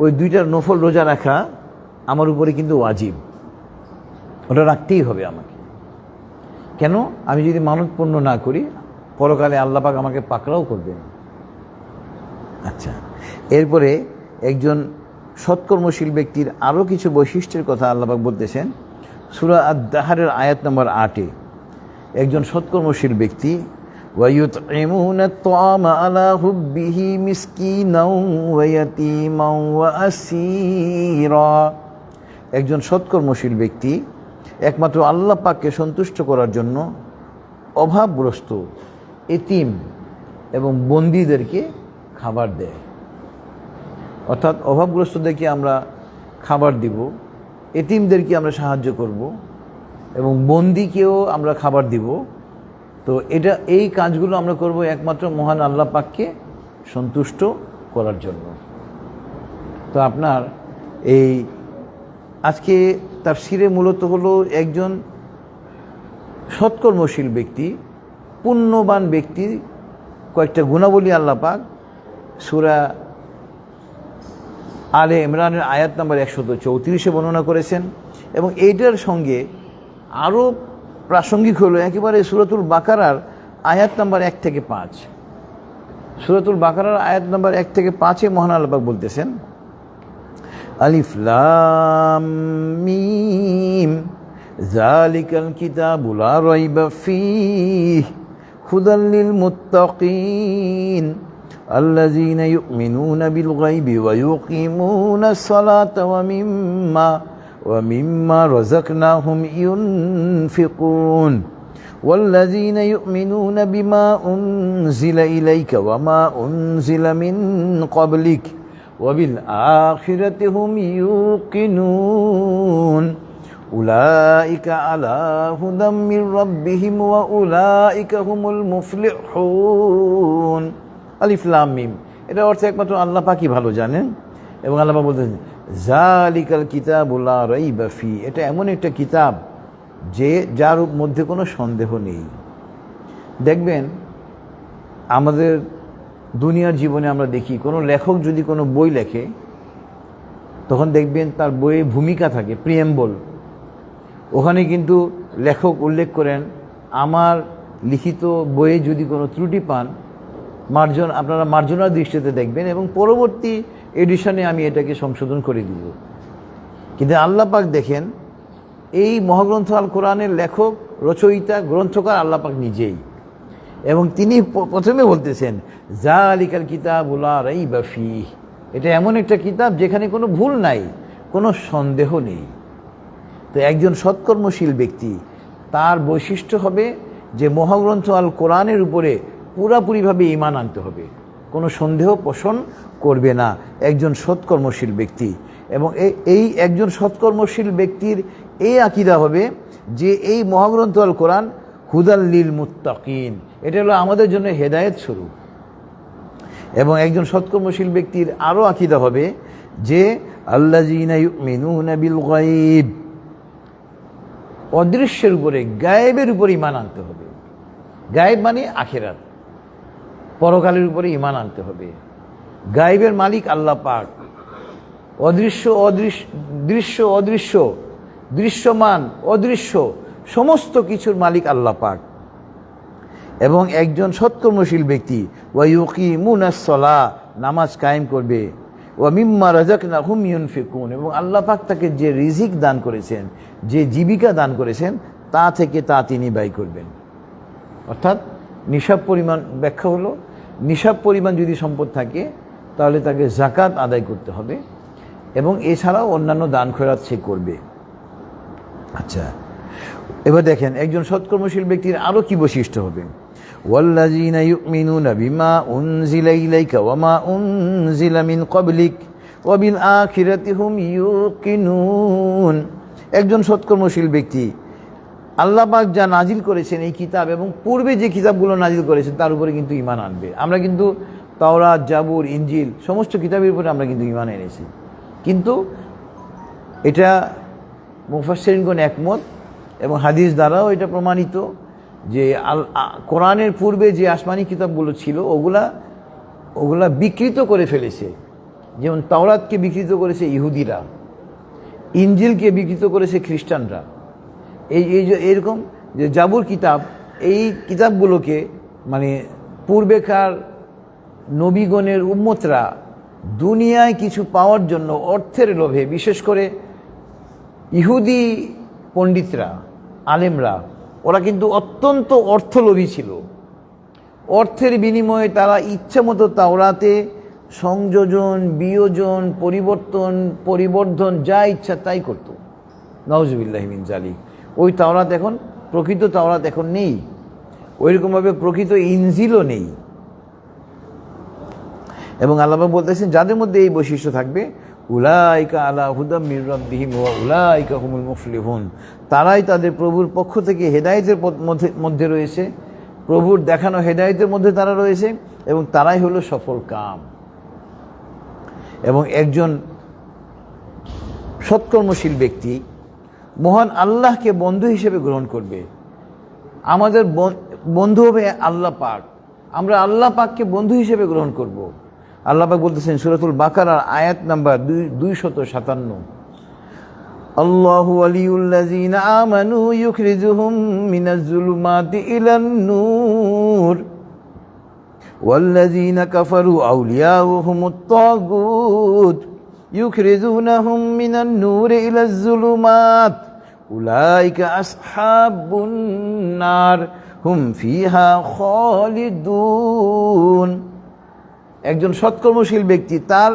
ওই 2টা নফল রোজা রাখা আমার উপরে কিন্তু ওয়াজিব, ওটা রাখতেই হবে আমাকে। কেন? আমি যদি মানত পূর্ণ না করি পরকালে আল্লাহ পাক আমাকে পাকড়াও করবেন। আচ্ছা, এরপরে একজন সৎকর্মশীল ব্যক্তির আরও কিছু বৈশিষ্ট্যের কথা আল্লাহ পাক বলতেছেন সূরা আদ-দাহরের আয়াত নম্বর 8-এ। একজন সৎকর্মশীল ব্যক্তি وَيُطْعِمُونَ الطَّعَامَ عَلَى حُبِّهِ مِسْكِينًا وَيَتِيمًا وَأَسِيرًا। একজন সৎকর্মশীল ব্যক্তি একমাত্র আল্লাহ পাককে সন্তুষ্ট করার জন্য অভাবগ্রস্ত, এতিম এবং বন্দীদেরকে খাবার দেয়। অর্থাৎ অভাবগ্রস্তদেরকে আমরা খাবার দিব, এতিমদেরকে আমরা সাহায্য করব এবং বন্দীকেও আমরা খাবার দিব। তো এই কাজগুলো আমরা করব একমাত্র মহান আল্লাহ পাককে সন্তুষ্ট করার জন্য। তো আপনার এই আজকে তাফসীরে মূলত হলো একজন সৎকর্মশীল ব্যক্তি, পুণ্যবান ব্যক্তি কয়েকটা গুণাবলী আল্লাহ পাক সূরা আলে ইমরানের আয়াত নম্বর 134-এ বর্ণনা করেছেন। এবং এইটার সঙ্গে আরও প্রাসঙ্গিক হলো একেবারে সূরাতুল বাকারার আয়াত নম্বর 1 থেকে 5। সূরাতুল বাকারার আয়াত নম্বর 1 থেকে 5-এ মহান আল্লাহ পাক বলতেছেন, আলিফ লাম মিম যালিকাল কিতাবু লা রাইবা ফীহি হুদাল লিল মুত্তাকিন আল্লাযীনা ইউমিনুনা বিল গায়বি ওয়া ইউকিমুনাস সালাতা ওয়া মিম্মা রাযাকনাহুম ইউনফিকুন والذين يؤمنون بما أنزل إليك وما أنزل من قبلك وبالآخرة هم يوقنون أولئك على هدى من ربهم وأولئك هم المفلحون। আলিফ লাম মিম, এটা অর্থ একমাত্র আল্লাহ পাকই ভালো জানেন। এবং আল্লাহ পাক বলতেছেন যালিকাল কিতাবু লা রাইবা ফী, এটা এমন একটা কিতাব যার মধ্যে কোনো সন্দেহ নেই। দেখবেন আমাদের দুনিয়ার জীবনে আমরা দেখি কোনো লেখক যদি কোনো বই লেখে তখন দেখবেন তার বইয়ে ভূমিকা থাকে, প্রিয়েম্বল। ওখানে কিন্তু লেখক উল্লেখ করেন আমার লিখিত বইয়ে যদি কোনো ত্রুটি পান আপনারা মার্জনার দৃষ্টিতে দেখবেন এবং পরবর্তী এডিশনে আমি এটাকে সংশোধন করে দিব। কিন্তু আল্লাহ পাক দেখেন এই মহাগ্রন্থ আল কোরআনের লেখক, রচয়িতা, গ্রন্থকার আল্লাহ পাক নিজেই। এবং তিনি প্রথমে বলতেছেন যালিকাল কিতাবু লা রাইবা ফীহি, এটা এমন একটা কিতাব যেখানে কোনো ভুল নাই, কোনো সন্দেহ নেই। তো একজন সৎকর্মশীল ব্যক্তি তার বৈশিষ্ট্য হবে যে মহাগ্রন্থ আল কোরআনের উপরে পুরাপুরিভাবে ঈমান আনতে হবে, কোনো সন্দেহ পোষণ করবে না একজন সৎকর্মশীল ব্যক্তি। এবং এই একজন সৎকর্মশীল ব্যক্তির এই আকীদা হবে যে এই মহাগ্রন্থ আল কোরআন হুদাল লিল মুত্তাকিন, এটা হলো আমাদের জন্য হেদায়েত স্বরূপ। এবং একজন সৎকর্মশীল ব্যক্তির আরও আকীদা হবে যে আল্লাযীনা ইউমিনুনা বিল গায়ব, অদৃশ্যের উপরে, গায়েবের উপরে ঈমান আনতে হবে। গায়েব মানে আখিরাত, পরকালের উপরে ঈমান আনতে হবে। গায়েবের মালিক আল্লাহ পাক, অদৃশ্য দৃশ্য অদৃশ্য, দৃশ্যমান অদৃশ্য সমস্ত কিছুর মালিক আল্লাহ পাক। এবং একজন সৎকর্মশীল ব্যক্তি ওয়ায়ুকিমুনাস সালাহ, নামাজ কায়েম করবে, ওয়া মিম্মা রাযাকনাহুম ইউনফিকুন, এবং আল্লাহ পাক তাকে যে রিজিক দান করেছেন, যে জীবিকা দান করেছেন, তা থেকে তা তিনি ব্যয় করবেন। অর্থাৎ নিসাব পরিমাণ, ব্যাখ্যা হলো নিসাব পরিমাণ যদি সম্পদ থাকে তাহলে তাকে যাকাত আদায় করতে হবে, এবং এছাড়াও অন্যান্য দান খয়রাত সে করবে। আচ্ছা, এবার দেখেন একজন সৎকর্মশীল ব্যক্তির আরও কি বৈশিষ্ট্য হবে। ওয়াল্লাযীনা ইউমিনুনা বিমা উনজিলা ইলাইকা ওয়া মা উনজিলা মিন ক্বাবলিক ওয়া বিল আখিরাতি হুম ইউকিনুন। একজন সৎকর্মশীল ব্যক্তি আল্লাহ পাক যা নাজিল করেছেন এই কিতাব এবং পূর্বে যে কিতাবগুলো নাজিল করেছেন তার উপরে কিন্তু ঈমান আনবে। আমরা কিন্তু তাওরাত, জাবুর, ইনজিল সমস্ত কিতাবের উপরে আমরা কিন্তু ঈমান এনেছি, কিন্তু এটা মুফাসসিরিনগণ একমত এবং হাদিস দ্বারাও এটা প্রমাণিত যে কোরআনের পূর্বে যে আসমানি কিতাবগুলো ছিল ওগুলা বিকৃত করে ফেলেছে। যেমন তাওরাতকে বিকৃত করেছে ইহুদিরা, ইনজিলকে বিকৃত করেছে খ্রিস্টানরা। এইরকম যে জাবুর কিতাব, এই কিতাবগুলোকে মানে পূর্বেকার নবীগণের উম্মতরা দুনিয়ায় কিছু পাওয়ার জন্য অর্থের লোভে, বিশেষ করে ইহুদি পণ্ডিতরা, আলেমরা, ওরা কিন্তু অত্যন্ত অর্থলোভী ছিল। অর্থের বিনিময়ে তারা ইচ্ছামতো তাওরাতে সংযোজন, বিয়োজন, পরিবর্ধন যা ইচ্ছা তাই করত। নাউজুবিল্লাহি মিন যালিক। ওই তাওরাত এখন, প্রকৃত তাওরাত এখন নেই, ওইরকমভাবে প্রকৃত ইনজিলও নেই। এবং আল্লাহ বলতেছেন যাদের মধ্যে এই বৈশিষ্ট্য থাকবে, উলাইকা আলা হুদাম মির রাব্বিহিম ওয়া উলাইকা হুমুল মুফলিহুন, তারাই তাদের প্রভুর পক্ষ থেকে হেদায়েতের মধ্যে রয়েছে, প্রভুর দেখানো হেদায়েতের মধ্যে তারা রয়েছে, এবং তারাই হলো সফল কাম। এবং একজন সৎকর্মশীল ব্যক্তি মহান আল্লাহকে বন্ধু হিসেবে গ্রহণ করবে। আমাদের বন্ধু হবে আল্লাহ পাক, আমরা আল্লাহ পাককে বন্ধু হিসেবে গ্রহণ করব। আল্লাহ পাক বলতেছেন সূরাতুল বাকারার আয়াত নাম্বার 257, আল্লাহু ওয়ালিয়ুল্লাযীনা আমানু ইউখরিজুহুম মিনাজ যুলুমাতি ইলান নূর ওয়াল্লাযীনা কাফারু আউলিয়াউহুমুত তাগুত ইউখরিজুনাহুম মিনান নূরি ইলাজ যুলুমাত উলাইকা আসহাবুন নার হুম ফিহা খালিদুন। একজন সৎকর্মশীল ব্যক্তি, তার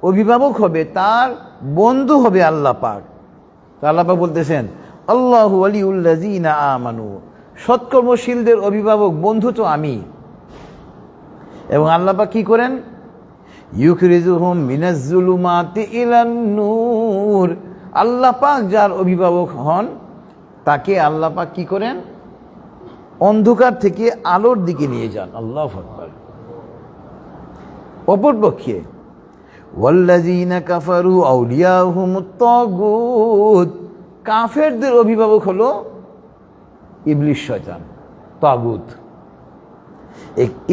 অভিভাবক হবে, তার বন্ধু হবে আল্লাহ পাক। তো আল্লাহ পাক বলতেছেন আল্লাহু ওয়ালিয়ুল্লাযীনা আমানু, সৎকর্মশীলদের অভিভাবক বন্ধু তো আমি। এবং আল্লাহ পাক কি করেন, ইউখরিজুহুম মিনাজ যুলুমাতি ইলান নূর, আল্লাহ পাক যার অভিভাবক হন তাকে আল্লাহ পাক কি করেন, অন্ধকার থেকে আলোর দিকে নিয়ে যান। আল্লাহু আকবার। অপরপক্ষে ওয়াল্লাযীনা কাফারু আউলিয়াহুমুত তাগুত, কাফেরদের অভিভাবক হলো ইবলিস শয়তান, তাগুত।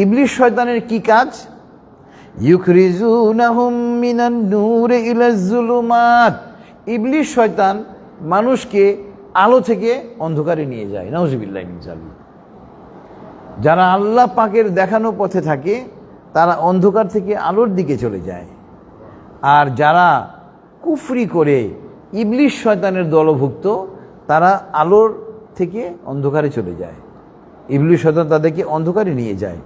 ইবলিস শয়তানের কি কাজ, ইউখরিজুনাহুম মিনান নূরি ইলাজ যুলুমাত, ইবলিস শয়তান মানুষকে আলো থেকে অন্ধকারে নিয়ে যায়। নাউজুবিল্লাহি মিন যালিক। যারা আল্লাহ পাকের দেখানো পথে থাকে তারা অন্ধকার থেকে আলোর দিকে চলে যায়, আর যারা কুফরি করে ইবলিস শয়তানের দলভুক্ত তারা আলোর থেকে অন্ধকারে চলে যায়। ইবলিস শয়তান তাদেরকে অন্ধকারে নিয়ে যায়।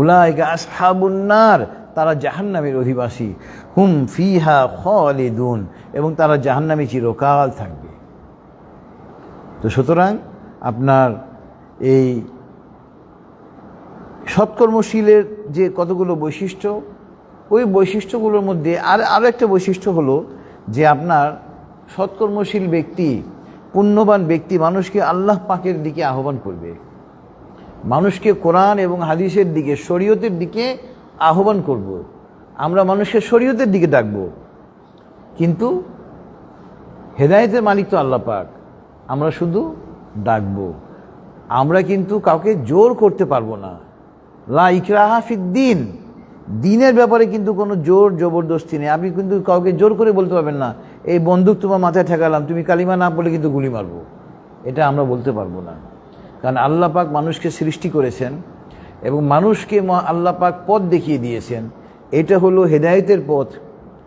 উলাইকা আসহাবুন নার, তারা জাহান্নামের অধিবাসী। হুম ফিহা খালিদুন, এবং তারা জাহান্নামে চিরকাল থাকবে। তো সুতরাং আপনার এই সৎকর্মশীলের যে কতগুলো বৈশিষ্ট্য, ওই বৈশিষ্ট্যগুলোর মধ্যে আরও একটা বৈশিষ্ট্য হলো যে আপনার সৎকর্মশীল ব্যক্তি, পুণ্যবান ব্যক্তি মানুষকে আল্লাহ পাকের দিকে আহ্বান করবে, মানুষকে কোরআন এবং হাদিসের দিকে, শরীয়তের দিকে আহ্বান করব। আমরা মানুষকে শরীয়তের দিকে ডাকব, কিন্তু হেদায়েতের মালিক তো আল্লাহ পাক, আমরা শুধু ডাকব। আমরা কিন্তু কাউকে জোর করতে পারবো না। লা ইকরাহা ফিদ্দিন, দিনের ব্যাপারে কিন্তু কোনো জোর জবরদস্তি নেই। আপনি কিন্তু কাউকে জোর করে বলতে পারবেন না, এই বন্দুক তোমার মাথায় ঠেকালাম, তুমি কালিমা না বলে কিন্তু গুলি মারবো, এটা আমরা বলতে পারবো না। কারণ আল্লাহ পাক মানুষকে সৃষ্টি করেছেন এবং মানুষকে আল্লাহ পাক পথ দেখিয়ে দিয়েছেন। এটা হলো হেদায়েতের পথ,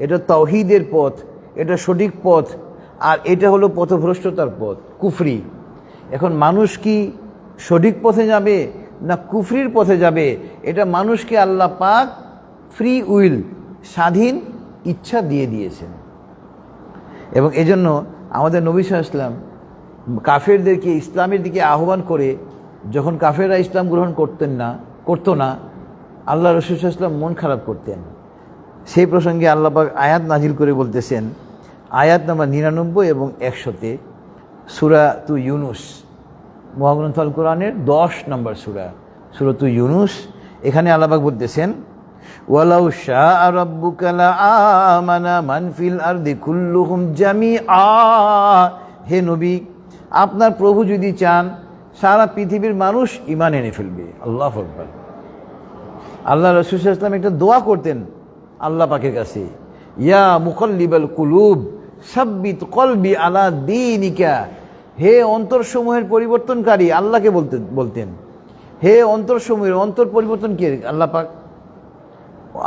এটা তাওহীদের পথ, এটা সঠিক পথ, আর এটা হলো পথভ্রষ্টতার পথ, কুফরি। এখন মানুষ কি সঠিক পথে যাবে না কুফরির পথে যাবে, এটা মানুষকে আল্লাহ পাক ফ্রি উইল, স্বাধীন ইচ্ছা দিয়ে দিয়েছেন। এবং এজন্য আমাদের নবী সাল্লাল্লাহু আলাইহি ওয়াসাল্লাম কাফেরদেরকে ইসলামের দিকে আহ্বান করে, যখন কাফেররা ইসলাম গ্রহণ করতো না, আল্লাহ রাসূল সাল্লাল্লাহু আলাইহি ওয়াসাল্লাম মন খারাপ করতেন। সেই প্রসঙ্গে আল্লাহ পাক আয়াত নাজিল করে বলতেছেন, আয়াত নাম্বার 99 এবং 100-তে, সূরাতুল ইউনুস, মহাগ্রন্থ আল কোরআনের 10 নম্বর সূরাতুল ইউনুস। এখানে আল্লাহ পাক বলতেছেন, ওয়ালাউ শাআ রাব্বুকা লাআমানা মান ফিল আরদি কুল্লুহুম জামিআ। হে নবী, আপনার প্রভু যদি চান সারা পৃথিবীর মানুষ ঈমান এনে ফেলবে। আল্লাহু আকবার। আল্লাহ রাসূল সাল্লাল্লাহু আলাইহি ওয়াসাল্লাম একটা দোয়া করতেন আল্লাহ পাকের কাছে, ইয়া মুকাল্লিবাল কুলুব সাব্বিত কলবি আলা দীনিকা। হে অন্তরসমূহের পরিবর্তনকারী, আল্লাহকে বলতেন, হে অন্তরসমূহের, অন্তর পরিবর্তন কে? আল্লাহ পাক।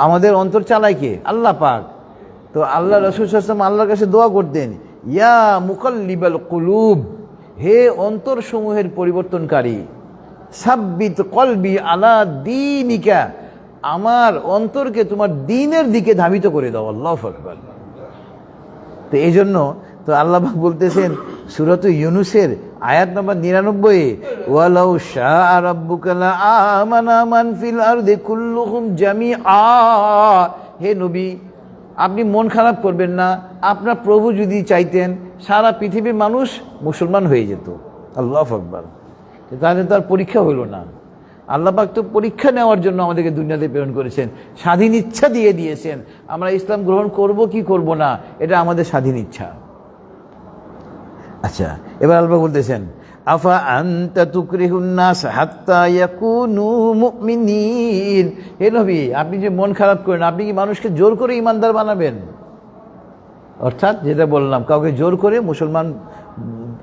আমাদের অন্তর চালায় কে? আল্লাহ পাক। তো আল্লাহ রাসূল সাল্লাল্লাহু আলাইহি ওয়াসাল্লাম আল্লাহর কাছে দোয়া করতেন, ইয়া মুকাল্লিবাল কুলুব, হে অন্তরসমূহের পরিবর্তনকারী, সাব্বিত কলবি আলা দীনিকা, আমার অন্তরকে তোমার দ্বীনের দিকে ধাবিত করে দাও। আল্লাহু আকবার। তো এই জন্য তো আল্লাহ পাক বলতেছেন সূরাতুল ইউনুসের আয়াত নম্বর 99, ওয়ালাউ শাআ রাব্বুকা লাআমানা মান ফিল আরদি কুল্লুহুম জামিআ। হে নবী, আপনি মন খারাপ করবেন না, আপনার প্রভু যদি চাইতেন সারা পৃথিবীর মানুষ মুসলমান হয়ে যেত। আল্লাহু আকবার। তাহলে তো আর পরীক্ষা হইল না। আল্লাহ পাক তো পরীক্ষা নেওয়ার জন্য আমাদেরকে দুনিয়াতে প্রেরণ করেছেন, স্বাধীন ইচ্ছা দিয়ে দিয়েছেন। আমরা ইসলাম গ্রহণ করব কি করব না, এটা আমাদের স্বাধীন ইচ্ছা। আচ্ছা, এবার আল্লাহ বলতেছেন, আফা আনতা তুকরিহুন নাস হাত্তা ইয়াকুনু মুমিনিন। হে নবী, আপনি যে মন খারাপ করেন, আপনি কি মানুষকে জোর করে ইমানদার বানাবেন? অর্থাৎ যেটা বললাম, কাউকে জোর করে মুসলমান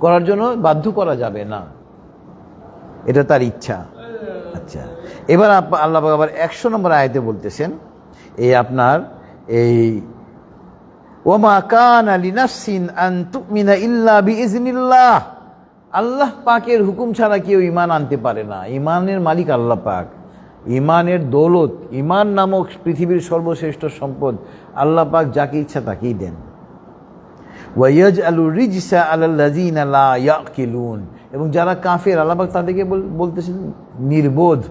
করার জন্য বাধ্য করা যাবে না, এটা তার ইচ্ছা। আচ্ছা, এবার আল্লাহ পাক আবার 100 নম্বর আয়াতে বলতেছেন, এই আপনার এই ওমা কানা লিনাফসিন আন তুমিনা ইল্লা বিইজনিল্লাহ। আল্লাহ পাকের হুকুম ছাড়া কেউ ঈমান আনতে পারে না। ঈমানের মালিক আল্লাহ পাক। ঈমানের দৌলত, ঈমান নামক পৃথিবীর সর্বশ্রেষ্ঠ সম্পদ আল্লাহ পাক যাকে ইচ্ছা তাকেই দেন। ওয়া ইয়াজআলু রিজসা আলাল্লাযিনা লা ইয়াকিলুন। এবং যারা কাফের, আল্লাহ পাক তাদেরকে বলতেছেন নির্বোধ।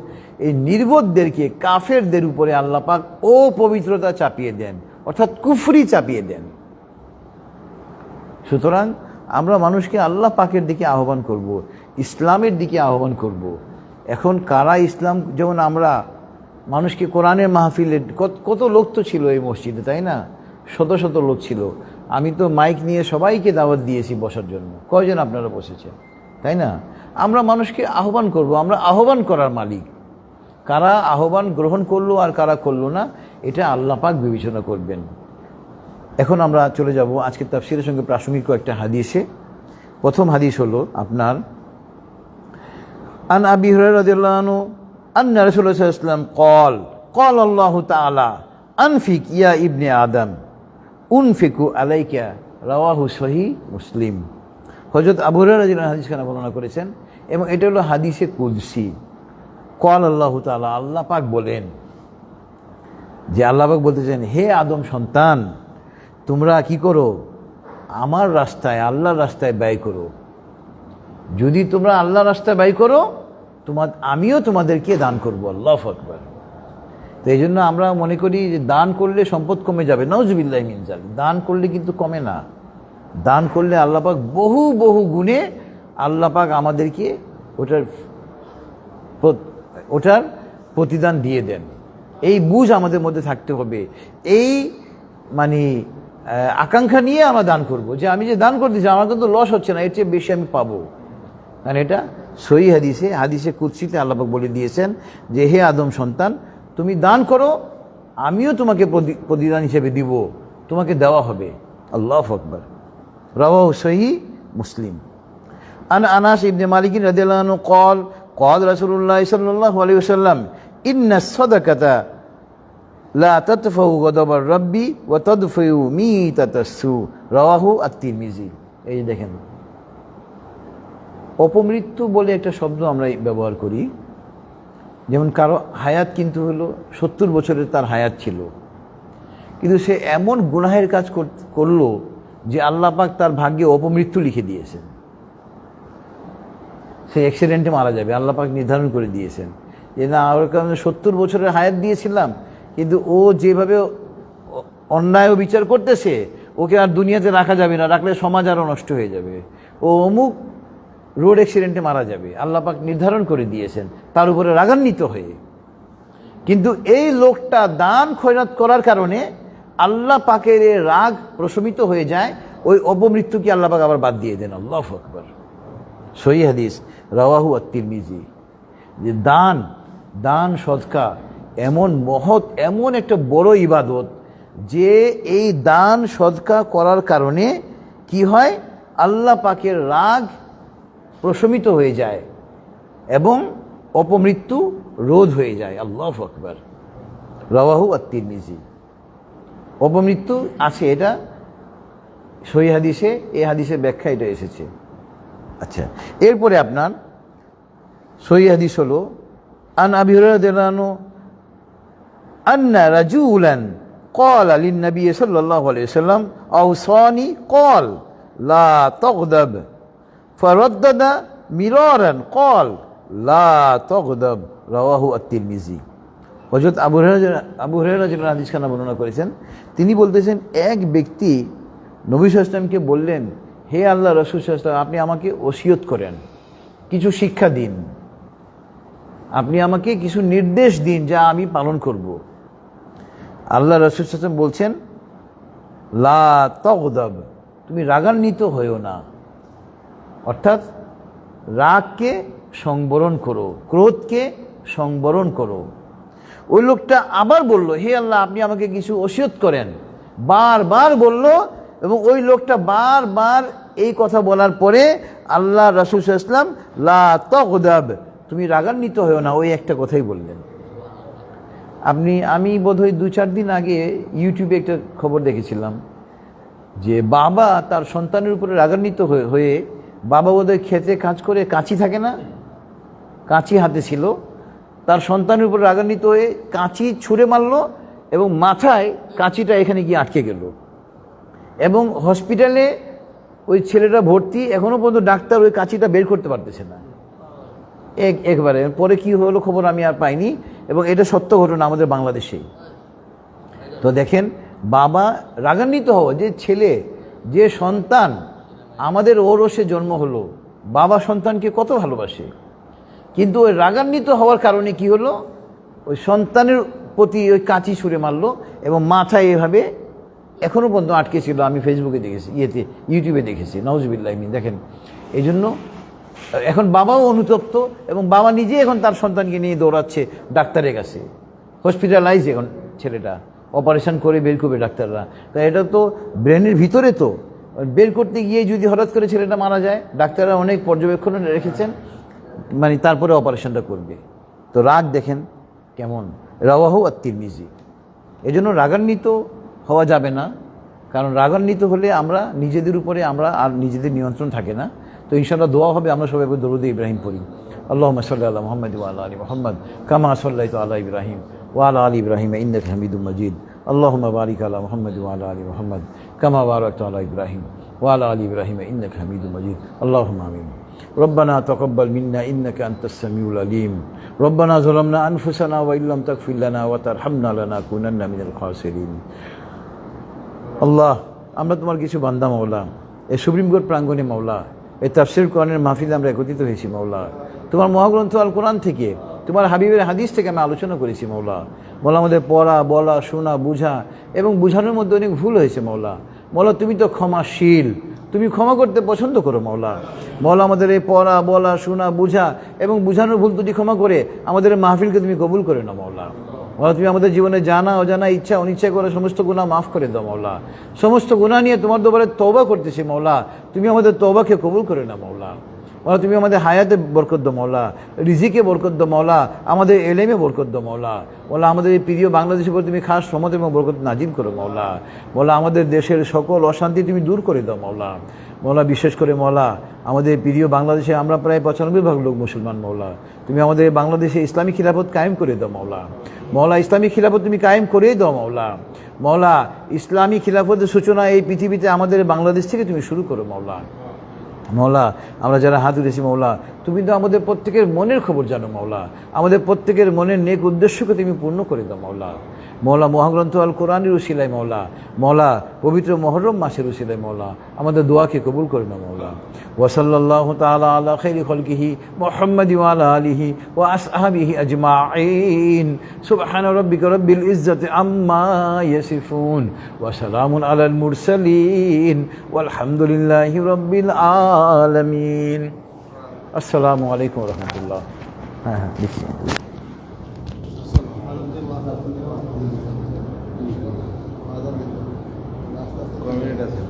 এই নির্বোধদেরকে, কাফেরদের উপরে আল্লাহ পাক অপবিত্রতা চাপিয়ে দেন, অর্থাৎ কুফরি চাপিয়ে দেন। সুতরাং আমরা মানুষকে আল্লাহ পাকের দিকে আহ্বান করব, ইসলামের দিকে আহ্বান করব। এখন কারা ইসলাম, যেমন আমরা মানুষকে কোরআনের মাহফিলে, কত লোক তো ছিল এই মসজিদে, তাই না? শত শত লোক ছিল। আমি তো মাইক নিয়ে সবাইকে দাওয়াত দিয়েছি বসার জন্য। কয়জন আপনারা বসেছেন, তাই না? আমরা মানুষকে আহ্বান করব, আমরা আহ্বান করার মালিক। কারা আহ্বান গ্রহণ করলো আর কারা করলো না, এটা আল্লাহ পাক বিবেচনা করবেন। এখন আমরা চলে যাব আজকে তাফসীরের সঙ্গে প্রাসঙ্গিক কয়েকটা হাদিসে। প্রথম হাদিস হলো আপনার, আন আবি হুরায়রা রাদিয়াল্লাহু আনহু আন্না রাসূলুল্লাহ সাল্লাল্লাহু আলাইহি ওয়াসাল্লাম ক্বাল ক্বাল আল্লাহু তাআলা আনফিক ইয়া ইবনে আদম উনফিকু আলাইকা। রাওয়াহু সহিহ মুসলিম। হযরত আবু হুরায়রা রাদিয়াল্লাহু আনহু হাদিসখানা বর্ণনা করেছেন এবং এটা হলো হাদিসে কুদসি। ক্বাল আল্লাহু তাআলা, আল্লাহ পাক বলেন যে, আল্লাহ পাক বলতেছেন, হে আদম সন্তান, তোমরা কি করো? আমার রাস্তায়, আল্লাহর রাস্তায় ব্যয় করো। যদি তোমরা আল্লাহর রাস্তায় ব্যয় করো, আমিও তোমাদেরকে দান করবো। আল্লাহু আকবার। তো এই জন্য আমরা মনে করি যে দান করলে সম্পদ কমে যাবে। নাউজুবিল্লাহি মিন যালিক। দান করলে কিন্তু কমে না। দান করলে আল্লাহ পাক বহু বহু গুণে আল্লাহ পাক আমাদেরকে ওটার প্রতিদান দিয়ে দেন। এই বুঝ আমাদের মধ্যে থাকতে হবে। এই মানে আকাঙ্ক্ষা নিয়ে আমরা দান করব, যে আমি যে দান করতেছি আমার কিন্তু লস হচ্ছে না, এর চেয়ে বেশি আমি পাবো। কারণ এটা সহিহ হাদিসে কুদসিতে আল্লাহ পাক বলে দিয়েছেন যে, হে আদম সন্তান, তুমি দান করো, আমিও তোমাকে প্রতিদান হিসেবে দিব, তোমাকে দেওয়া হবে। আল্লাহু আকবার। রাওয়াহু সহিহ মুসলিম। আন আনাস ইবনে মালিক রাদিয়াল্লাহু আনহু قال قال رسول الله صلى الله عليه وسلم إن الصدقة لا تدفع غضب الرب وتدفع ميتة السوء রাওয়াহু আত-তিরমিজি। এই যে দেখেন, অপমৃত্যু বলে একটা শব্দ আমরা ব্যবহার করি। যেমন কারো হায়াত কিন্তু হলো 70 বছরের তার হায়াত ছিল, কিন্তু সে এমন গুনাহের কাজ করলো যে আল্লাহ পাক তার ভাগ্যে অপমৃত্যু লিখে দিয়েছেন। সে অ্যাক্সিডেন্টে মারা যাবে, আল্লাহ পাক নির্ধারণ করে দিয়েছেন যে না, ওর কারণে 70 বছরের হায়াত দিয়েছিলাম, কিন্তু ও যেভাবে অন্যায় ও বিচার করতেছে ওকে আর দুনিয়াতে রাখা যাবে না, রাখলে সমাজ আরও নষ্ট হয়ে যাবে, ও অমুক রোড অ্যাক্সিডেন্টে মারা যাবে, আল্লাহ পাক নির্ধারণ করে দিয়েছেন, তার উপরে রাগান্বিত হয়ে। কিন্তু এই লোকটা দান খয়রাত করার কারণে আল্লাহ পাকের রাগ প্রশমিত হয়ে যায়, ওই অপমৃত্যুকে আল্লাহ পাক আবার বাদ দিয়ে দেন। আল্লাহু আকবার। সহিহ হাদিস, রাওয়াহু আত-তিরমিজি। যে দান সদকা এমন মহৎ, এমন একটা বড় ইবাদত যে এই দান সদকা করার কারণে কি হয়, আল্লাহ পাকের রাগ প্রশমিত হয়ে যায় এবং অপমৃত্যু রোধ হয়ে যায়। আল্লাহু আকবার। রাওয়াহু আত-তিরমিজি। অপমৃত্যু আছে, এটা সহিহ হাদিসে, এই হাদিসের ব্যাখ্যা এটা এসেছে। আচ্ছা, এরপরে আপনার সহিহ হাদিস হলো আন আবি হুরায়রা রাদিয়াল্লাহু আনহু আন্না রাজুলান ক্বালা লিন-নবী সাল্লাল্লাহু আলাইহি ওয়াসাল্লাম আওসানি ক্বাল লা তাগদাব ফারাদ্দাদা মিরারান ক্বাল লা তাগদাব। রাওয়াহু আত-তিরমিজি। হযরত আবু হুরায়রা যিনি হাদিসখানা বর্ণনা করেছেন, তিনি বলতেছেন এক ব্যক্তি নবী সাল্লাল্লাহু আলাইহি ওয়াসাল্লামকে বললেন, হে আল্লাহ রাসূল সাল্লাল্লাহু আলাইহি ওয়াসাল্লাম, আপনি আমাকে ওসিয়ত করেন, কিছু শিক্ষা দিন, আপনি আমাকে কিছু নির্দেশ দিন যা আমি পালন করব। আল্লাহ রাসূল সাল্লাল্লাহু আলাইহি ওয়াসাল্লাম বলছেন, লা তাগদাব, তুমি রাগান্বিত হইও না, অর্থাৎ রাগকে সংবরণ করো, ক্রোধকে সংবরণ করো। ওই লোকটা আবার বলল, হে আল্লাহ, আপনি আমাকে কিছু ওসিয়ত করেন, বারবার বলল, এবং ওই লোকটা বারবার এই কথা বলার পরে আল্লাহ রাসূল সাল্লাল্লাহু আলাইহি ওয়াসাল্লাম লা তাগদাব, তুমি রাগান্বিত হও না, ওই একটা কথাই বললেন। আমি বোধহয় 2-4 দিন আগে ইউটিউবে একটা খবর দেখেছিলাম যে বাবা তার সন্তানের উপরে রাগান্বিত হয়ে বাবা বোধহয় খেতে কাজ করে, কাঁচি থাকে না, কাঁচি হাতে ছিল, তার সন্তানের উপরে রাগান্বিত হয়ে কাঁচি ছুঁড়ে মারল এবং মাথায় কাঁচিটা এখানে গিয়ে আটকে গেল, এবং হসপিটালে ওই ছেলেটা ভর্তি, এখনও পর্যন্ত ডাক্তার ওই কাঁচিটা বের করতে পারতেছে না। একবারে পরে কি হলো খবর আমি আর পাইনি, এবং এটা সত্য ঘটনা আমাদের বাংলাদেশেই। তো দেখেন, বাবা রাগান্বিত হওয়া, যে ছেলে, যে সন্তান আমাদের ওরসে জন্ম হলো, বাবা সন্তানকে কত ভালোবাসে, কিন্তু ওই রাগান্বিত হওয়ার কারণে কি হলো, ওই সন্তানের প্রতি ওই কাঁচি ছুঁড়ে মারলো এবং মাথায় এভাবে এখনও পর্যন্ত আটকে ছিল। আমি ফেসবুকে দেখেছি, ইউটিউবে দেখেছি। নাউজুবিল্লাহ। দেখেন, এই জন্য এখন বাবাও অনুতপ্ত, এবং বাবা নিজে এখন তার সন্তানকে নিয়ে দৌড়াচ্ছে ডাক্তারের কাছে, হসপিটালাইজ এখন ছেলেটা, অপারেশন করে বের করবে ডাক্তাররা। তা এটা তো ব্রেনের ভিতরে, তো বের করতে গিয়ে যদি হঠাৎ করে ছেলেটা মারা যায়, ডাক্তাররা অনেক পর্যবেক্ষণ রেখেছেন, মানে তারপরে অপারেশনটা করবে। তো রাগ দেখেন কেমন। রাওয়াহু আত-তিরমিজি। এই জন্য রাগান্বিত হওয়া যাবে না, কারণ রাগান্বিত হলে আমরা নিজেদের উপরে আর নিজেদের নিয়ন্ত্রণ থাকে না। তো ইনশাআল্লাহ দোয়া হবে, আমরা সবাই দরুদ ইব্রাহিম পড়ি। আল্লাহুম্মা সাল্লি আলা মুহাম্মাদ ওয়া আলা আলি মুহাম্মাদ কামা সাল্লাইতা আলা ইব্রাহিম ওয়া আলা আলি ইব্রাহিম ইন্নাকা হামিদুম মাজিদ। আল্লাহুম্মা বারিক আলা মুহাম্মাদ ওয়া আলা আলি মুহাম্মাদ কামা বারাকতা আলা ইব্রাহিম ওয়া আলা আলি ইব্রাহিম ইন্নাকা হামিদুম মাজিদ। আল্লাহুম্মা আমিন। ربنا تقبل منا إنك أنت السميع العليم ربنا ظلمنا أنفسنا وإن لم تغفر لنا وترحمنا لنكونن من الخاسرين। আল্লাহ, আমরা তোমার কিছু বান্দা মাওলা, এই সুপ্রিম কোর্ট প্রাঙ্গণে মাওলা, এই তাফসীর কোরআনের মাহফিলে আমরা একত্রিত হয়েছি মাওলা। তোমার মহাগ্রন্থ আল কোরআন থেকে, তোমার হাবিবের হাদিস থেকে আমি আলোচনা করেছি মাওলা। মাওলা, আমাদের পড়া, বলা, শোনা, বুঝা এবং বুঝানোর মধ্যে অনেক ভুল হয়েছে মাওলা। মাওলা, তুমি তো ক্ষমাশীল, তুমি ক্ষমা করতে পছন্দ করো মাওলা। মাওলা, আমাদের এই পড়া, বলা, শোনা, বুঝা এবং বুঝানোর ভুল তুমি ক্ষমা করে আমাদের মাহফিলকে তুমি কবুল করে নাও মাওলা। মাওলা, তুমি আমাদের জীবনে জানা অজানা, ইচ্ছা অনিচ্ছা করে সমস্ত গুনাহ মাফ করে দাও মাওলা। সমস্ত গুনাহ নিয়ে তোমার দরবারে তওবা করতেছি মাওলা, তুমি আমাদের তওবাকে কবুল করে নাও মাওলা। মৌলা তুমি আমাদের হায়াতে বরকত দাও মৌলা, রিজিকে বরকত দাও মৌলা, আমাদের এলেমে বরকত দাও মৌলা। মৌলা আমাদের এই প্রিয় বাংলাদেশের উপর তুমি খাস রহমত এবং বরকত নাজিল করো মৌলা। মৌলা আমাদের দেশের সকল অশান্তি তুমি দূর করে দাও মৌলা। মৌলা বিশেষ করে মৌলা আমাদের প্রিয় বাংলাদেশে আমরা প্রায় 95% লোক মুসলমান মৌলা, তুমি আমাদের বাংলাদেশে ইসলামী খিলাফত কায়েম করে দাও মৌলা। মৌলা ইসলামী খিলাফত তুমি কায়েম করেই দাও মৌলা। মৌলা ইসলামী খিলাফতের সূচনা এই পৃথিবীতে আমাদের বাংলাদেশ থেকে তুমি শুরু করো মৌলা। মৌলা আমরা যারা হাত উঠেছি মৌলা তুমি তো আমাদের প্রত্যেকের মনের খবর জানো মৌলা, আমাদের প্রত্যেকের মনের নেক উদ্দেশ্যকে তুমি পূর্ণ করে দাও মৌলা। মৌলা মহাগ্রন্থ আল কোরআনের উসিলায় মৌলা, মৌলা পবিত্র মুহররম মাসের উসিলায় মৌলা আমাদের দোয়াকে কবুল করে নাও মৌলা। ওয়াসাল্লাল্লাহু তাআলা আলা খাইরি খালকিহি মুহাম্মাদি ওয়া আলা আলিহি ওয়া আসহাবিহি আজমাইন। সুবহানা রাব্বিকা রাব্বিল ইজ্জাতি আম্মা ইয়াসিফুন ওয়া সালামুন আলাল মুরসালিন ওয়ালহামদুলিল্লাহি রাব্বিল আলামিন। আসসালামু আলাইকুম ওয়া রাহমাতুল্লাহ। হ্যাঁ হ্যাঁ লিখছি। কমিউনিটি আছে।